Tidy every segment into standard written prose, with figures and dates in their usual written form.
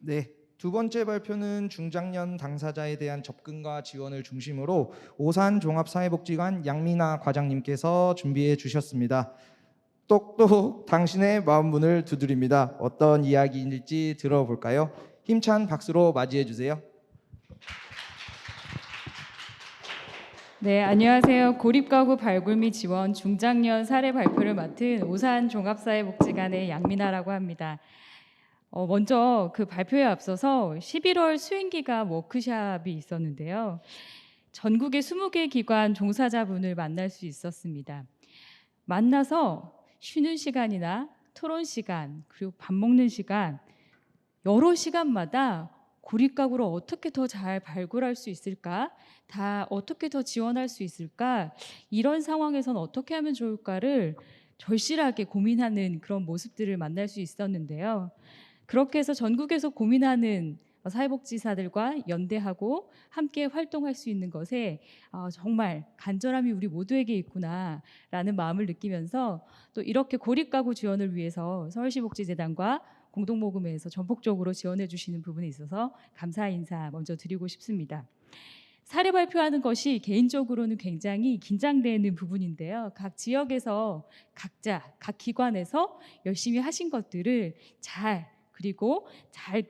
네, 두 번째 발표는 중장년 당사자에 대한 접근과 지원을 중심으로 오산종합사회복지관 양미나 과장님께서 준비해 주셨습니다. 똑똑 당신의 마음 문을 두드립니다. 어떤 이야기일지 들어볼까요? 힘찬 박수로 맞이해 주세요. 네, 안녕하세요. 고립가구 발굴 및 지원 중장년 사례 발표를 맡은 오산종합사회복지관의 양미나라고 합니다. 먼저 그 발표에 앞서서 11월 수행기가 워크숍이 있었는데요. 전국의 20개 기관 종사자분을 만날 수 있었습니다. 만나서 쉬는 시간이나 토론 시간, 그리고 밥 먹는 시간, 여러 시간마다 고립가구를 어떻게 더 잘 발굴할 수 있을까? 다 어떻게 더 지원할 수 있을까? 이런 상황에선 어떻게 하면 좋을까를 절실하게 고민하는 그런 모습들을 만날 수 있었는데요. 그렇게 해서 전국에서 고민하는 사회복지사들과 연대하고 함께 활동할 수 있는 것에 정말 간절함이 우리 모두에게 있구나라는 마음을 느끼면서 또 이렇게 고립가구 지원을 위해서 서울시복지재단과 공동모금회에서 전폭적으로 지원해 주시는 부분에 있어서 감사 인사 먼저 드리고 싶습니다. 사례 발표하는 것이 개인적으로는 굉장히 긴장되는 부분인데요. 각 지역에서 각자 각 기관에서 열심히 하신 것들을 그리고 잘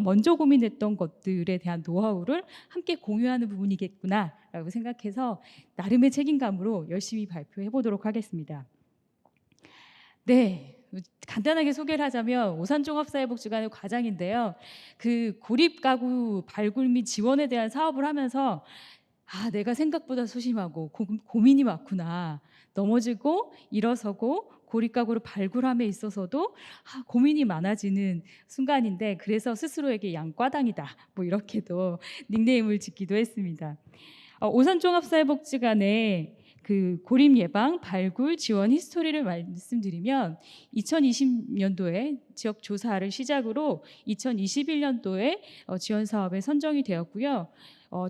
먼저 고민했던 것들에 대한 노하우를 함께 공유하는 부분이겠구나라고 생각해서 나름의 책임감으로 열심히 발표해 보도록 하겠습니다. 네. 간단하게 소개를 하자면 오산종합사회복지관의 과장인데요. 그 고립가구 발굴 및 지원에 대한 사업을 하면서 내가 생각보다 소심하고 고민이 많구나. 넘어지고 일어서고 고립가구를 발굴함에 있어서도 고민이 많아지는 순간인데 그래서 스스로에게 양과당이다. 뭐 이렇게도 닉네임을 짓기도 했습니다. 오산종합사회복지관의 그 고립 예방 발굴 지원 히스토리를 말씀드리면 2020년도에 지역 조사를 시작으로 2021년도에 지원 사업에 선정이 되었고요.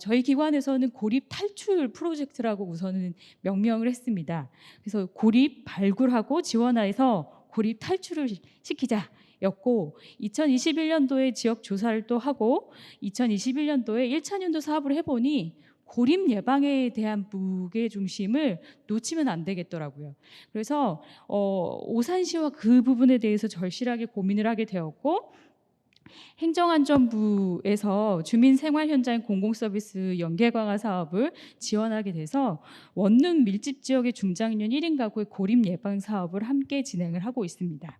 저희 기관에서는 고립 탈출 프로젝트라고 우선은 명명을 했습니다. 그래서 고립 발굴하고 지원해서 고립 탈출을 시키자였고 2021년도에 지역 조사를 또 하고 2021년도에 1차년도 사업을 해보니 고립 예방에 대한 무게 중심을 놓치면 안 되겠더라고요. 그래서 오산시와 그 부분에 대해서 절실하게 고민을 하게 되었고 행정안전부에서 주민생활현장 공공서비스 연계 강화 사업을 지원하게 돼서 원룸 밀집 지역의 중장년 1인 가구의 고립 예방 사업을 함께 진행을 하고 있습니다.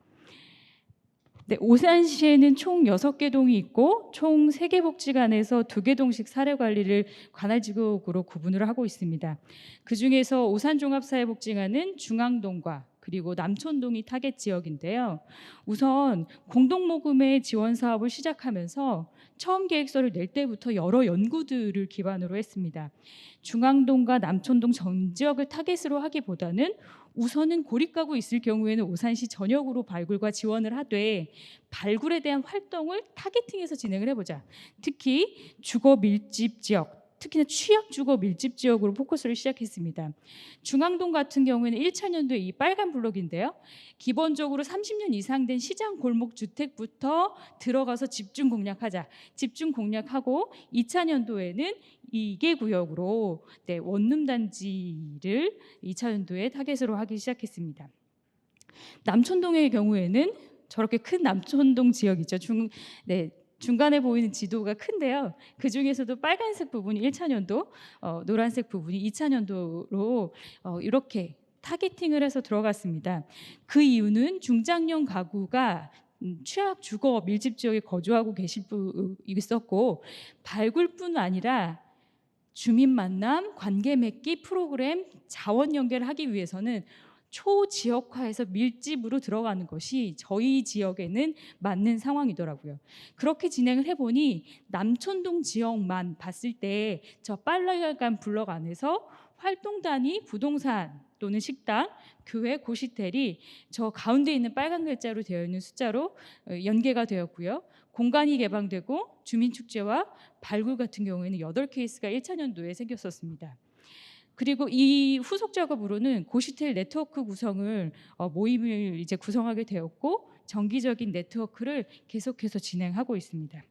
네, 오산시에는 총 6개 동이 있고 총 3개 복지관에서 2개 동씩 사례 관리를 관할지구로 구분을 하고 있습니다. 그중에서 오산종합사회복지관은 중앙동과 그리고 남촌동이 타겟 지역인데요. 우선 공동모금의 지원 사업을 시작하면서 처음 계획서를 낼 때부터 여러 연구들을 기반으로 했습니다. 중앙동과 남촌동 전 지역을 타겟으로 하기보다는 우선은 고립가구 있을 경우에는 오산시 전역으로 발굴과 지원을 하되 발굴에 대한 활동을 타겟팅해서 진행을 해보자. 특히 주거 밀집 지역, 특히나 취약 주거 밀집 지역으로 포커스를 시작했습니다. 중앙동 같은 경우에는 1차년도에 이 빨간 블록인데요. 기본적으로 30년 이상 된 시장 골목 주택부터 들어가서 집중 공략하자. 집중 공략하고 2차년도에는 2개 구역으로 원룸 단지를 2차년도에 타겟으로 하기 시작했습니다. 남촌동의 경우에는 저렇게 큰 남촌동 지역이죠. 중간에 보이는 지도가 큰데요. 그 중에서도 빨간색 부분이 1차년도, 노란색 부분이 2차년도로 이렇게 타겟팅을 해서 들어갔습니다. 그 이유는 중장년 가구가 취약 주거 밀집 지역에 거주하고 계실 분 있었고 발굴뿐 아니라 주민 만남, 관계 맺기 프로그램, 자원 연계를 하기 위해서는 초지역화해서 밀집으로 들어가는 것이 저희 지역에는 맞는 상황이더라고요. 그렇게 진행을 해보니 남촌동 지역만 봤을 때 저 빨간 블럭 안에서 활동단위, 부동산 또는 식당, 교회, 고시텔이 저 가운데 있는 빨간 글자로 되어 있는 숫자로 연계가 되었고요. 공간이 개방되고 주민축제와 발굴 같은 경우에는 8케이스가 1차년도에 생겼었습니다. 그리고 이 후속 작업으로는 고시텔 네트워크 구성을 모임을 이제 구성하게 되었고 정기적인 네트워크를 계속해서 진행하고 있습니다.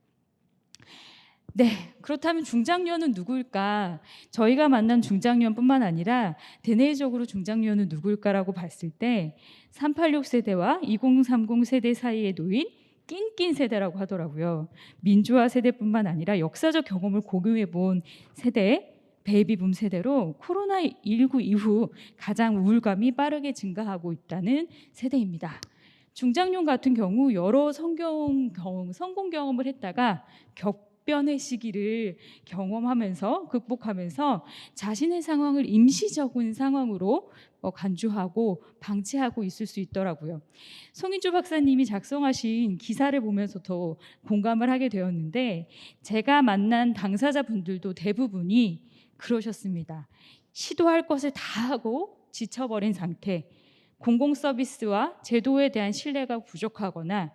네, 그렇다면 중장년은 누구일까? 저희가 만난 중장년뿐만 아니라 대내적으로 중장년은 누구일까라고 봤을 때 386 세대와 2030 세대 사이에 놓인 낀낀 세대라고 하더라고요. 민주화 세대뿐만 아니라 역사적 경험을 공유해 본 세대, 베이비붐 세대로 코로나19 이후 가장 우울감이 빠르게 증가하고 있다는 세대입니다. 중장년 같은 경우 여러 성공 경험을 했다가 격변의 시기를 경험하면서 극복하면서 자신의 상황을 임시적인 상황으로 간주하고 방치하고 있을 수 있더라고요. 송인주 박사님이 작성하신 기사를 보면서 더 공감을 하게 되었는데 제가 만난 당사자분들도 대부분이 그러셨습니다. 시도할 것을 다 하고 지쳐버린 상태, 공공 서비스와 제도에 대한 신뢰가 부족하거나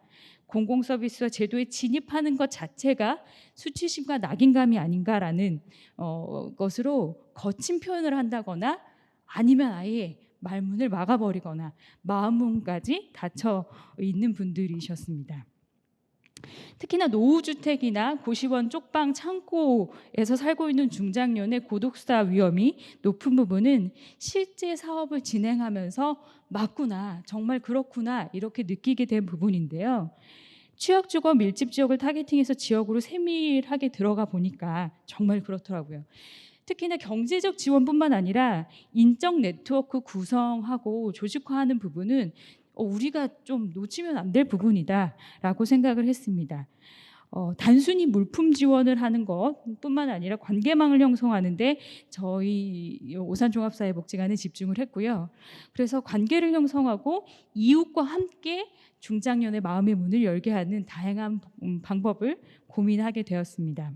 공공 서비스와 제도에 진입하는 것 자체가 수치심과 낙인감이 아닌가라는 것으로 거친 표현을 한다거나 아니면 아예 말문을 막아버리거나 마음문까지 닫혀 있는 분들이셨습니다. 특히나 노후주택이나 고시원 쪽방 창고에서 살고 있는 중장년의 고독사 위험이 높은 부분은 실제 사업을 진행하면서 맞구나, 정말 그렇구나 이렇게 느끼게 된 부분인데요. 취약주거 밀집 지역을 타겟팅해서 지역으로 세밀하게 들어가 보니까 정말 그렇더라고요. 특히나 경제적 지원뿐만 아니라 인적 네트워크 구성하고 조직화하는 부분은 우리가 좀 놓치면 안 될 부분이다라고 생각을 했습니다. 단순히 물품 지원을 하는 것뿐만 아니라 관계망을 형성하는데 저희 오산종합사회복지관에 집중을 했고요. 그래서 관계를 형성하고 이웃과 함께 중장년의 마음의 문을 열게 하는 다양한 방법을 고민하게 되었습니다.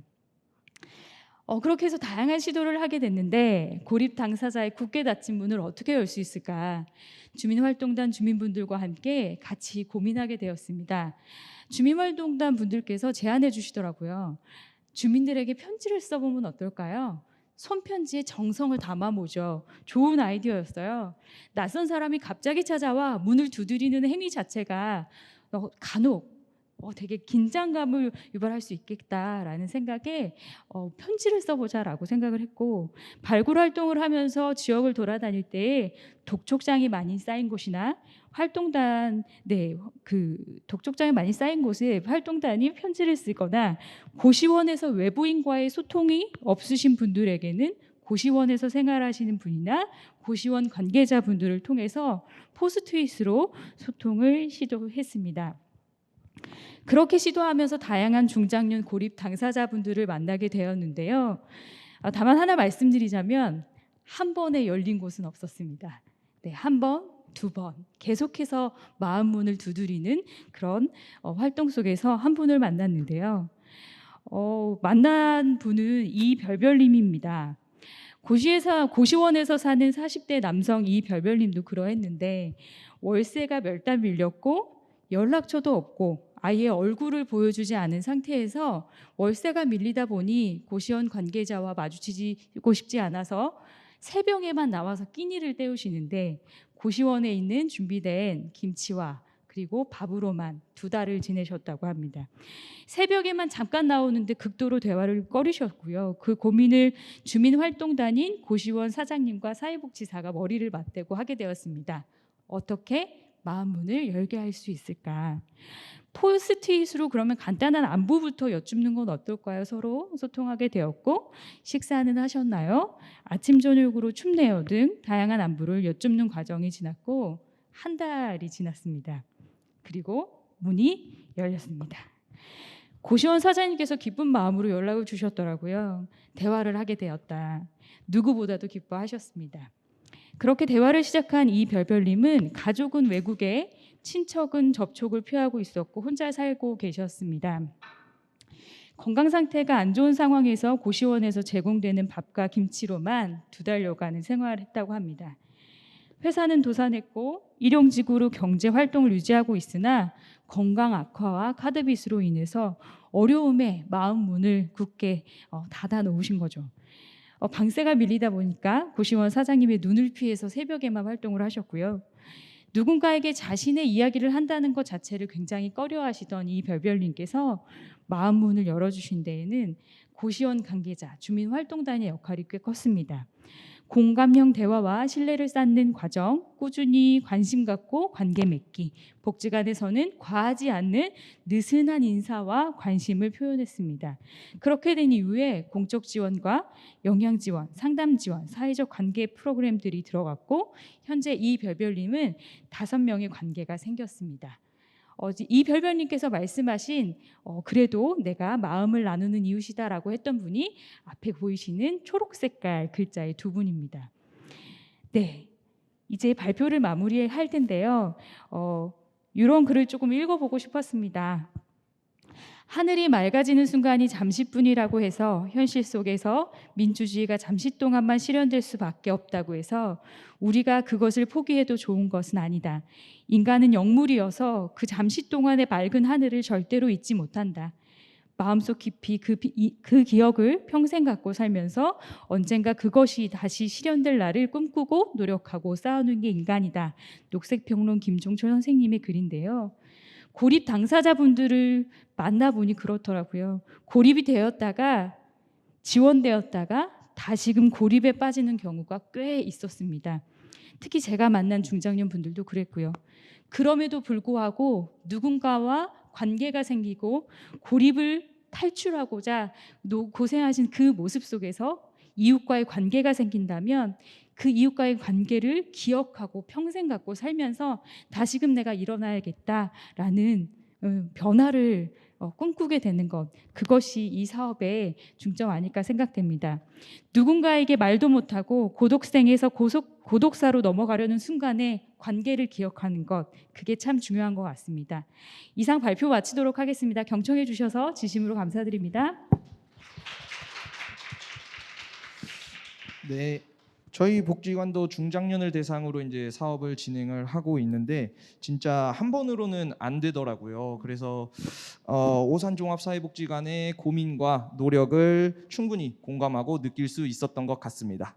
그렇게 해서 다양한 시도를 하게 됐는데 고립 당사자의 굳게 닫힌 문을 어떻게 열 수 있을까? 주민활동단 주민분들과 함께 같이 고민하게 되었습니다. 주민활동단 분들께서 제안해 주시더라고요. 주민들에게 편지를 써보면 어떨까요? 손편지에 정성을 담아보죠. 좋은 아이디어였어요. 낯선 사람이 갑자기 찾아와 문을 두드리는 행위 자체가 간혹 되게 긴장감을 유발할 수 있겠다라는 생각에 편지를 써보자라고 생각을 했고, 발굴 활동을 하면서 지역을 돌아다닐 때 독촉장이 많이 쌓인 곳이나 활동단 그 독촉장이 많이 쌓인 곳에 활동단이 편지를 쓰거나 고시원에서 외부인과의 소통이 없으신 분들에게는 고시원에서 생활하시는 분이나 고시원 관계자분들을 통해서 포스트잇으로 소통을 시도했습니다. 그렇게 시도하면서 다양한 중장년 고립 당사자분들을 만나게 되었는데요. 다만 하나 말씀드리자면 한 번에 열린 곳은 없었습니다. 네, 한 번, 두 번 계속해서 마음 문을 두드리는 그런 활동 속에서 한 분을 만났는데요. 만난 분은 이별별님입니다. 고시원에서 사는 40대 남성 이별별님도 그러했는데 월세가 몇 달 밀렸고 연락처도 없고 아예 얼굴을 보여주지 않은 상태에서 월세가 밀리다 보니 고시원 관계자와 마주치고 싶지 않아서 새벽에만 나와서 끼니를 때우시는데 고시원에 있는 준비된 김치와 그리고 밥으로만 2달을 지내셨다고 합니다. 새벽에만 잠깐 나오는데 극도로 대화를 꺼리셨고요. 그 고민을 주민활동단인 고시원 사장님과 사회복지사가 머리를 맞대고 하게 되었습니다. 어떻게 마음문을 열게 할 수 있을까? 포스트잇으로 그러면 간단한 안부부터 여쭙는 건 어떨까요? 서로 소통하게 되었고, 식사는 하셨나요? 아침 저녁으로 춥네요 등 다양한 안부를 여쭙는 과정이 지났고 한 달이 지났습니다. 그리고 문이 열렸습니다. 고시원 사장님께서 기쁜 마음으로 연락을 주셨더라고요. 대화를 하게 되었다. 누구보다도 기뻐하셨습니다. 그렇게 대화를 시작한 이별별님은 가족은 외국에, 친척은 접촉을 피하고 있었고 혼자 살고 계셨습니다. 건강 상태가 안 좋은 상황에서 고시원에서 제공되는 밥과 김치로만 2달여간은 생활을 했다고 합니다. 회사는 도산했고 일용직으로 경제 활동을 유지하고 있으나 건강 악화와 카드빚으로 인해서 어려움에 마음 문을 굳게 닫아 놓으신 거죠. 방세가 밀리다 보니까 고시원 사장님의 눈을 피해서 새벽에만 활동을 하셨고요. 누군가에게 자신의 이야기를 한다는 것 자체를 굉장히 꺼려하시던 이 별별님께서 마음 문을 열어주신 데에는 고시원 관계자, 주민활동단의 역할이 꽤 컸습니다. 공감형 대화와 신뢰를 쌓는 과정, 꾸준히 관심 갖고 관계 맺기, 복지관에서는 과하지 않는 느슨한 인사와 관심을 표현했습니다. 그렇게 된 이후에 공적 지원과 영양 지원, 상담 지원, 사회적 관계 프로그램들이 들어갔고 현재 이 별별님은 5명의 관계가 생겼습니다. 이 별별님께서 말씀하신 그래도 내가 마음을 나누는 이웃이다라고 했던 분이 앞에 보이시는 초록 색깔 글자의 두 분입니다. 네, 이제 발표를 마무리할 텐데요. 이런 글을 조금 읽어보고 싶었습니다. 하늘이 맑아지는 순간이 잠시뿐이라고 해서 현실 속에서 민주주의가 잠시 동안만 실현될 수밖에 없다고 해서 우리가 그것을 포기해도 좋은 것은 아니다. 인간은 영물이어서 그 잠시 동안의 맑은 하늘을 절대로 잊지 못한다. 마음속 깊이 그 기억을 평생 갖고 살면서 언젠가 그것이 다시 실현될 날을 꿈꾸고 노력하고 쌓아놓은 게 인간이다. 녹색평론 김종철 선생님의 글인데요. 고립 당사자분들을 만나보니 그렇더라고요. 고립이 되었다가 지원되었다가 다시금 고립에 빠지는 경우가 꽤 있었습니다. 특히 제가 만난 중장년 분들도 그랬고요. 그럼에도 불구하고 누군가와 관계가 생기고 고립을 탈출하고자 고생하신 그 모습 속에서 이웃과의 관계가 생긴다면 그 이웃과의 관계를 기억하고 평생 갖고 살면서 다시금 내가 일어나야겠다라는 변화를 꿈꾸게 되는 것, 그것이 이 사업의 중점 아닐까 생각됩니다. 누군가에게 말도 못하고 고독생에서 고독사로 넘어가려는 순간에 관계를 기억하는 것, 그게 참 중요한 것 같습니다. 이상 발표 마치도록 하겠습니다. 경청해 주셔서 진심으로 감사드립니다. 네, 저희 복지관도 중장년을 대상으로 이제 사업을 진행을 하고 있는데 진짜 한 번으로는 안 되더라고요. 그래서 오산종합사회복지관의 고민과 노력을 충분히 공감하고 느낄 수 있었던 것 같습니다.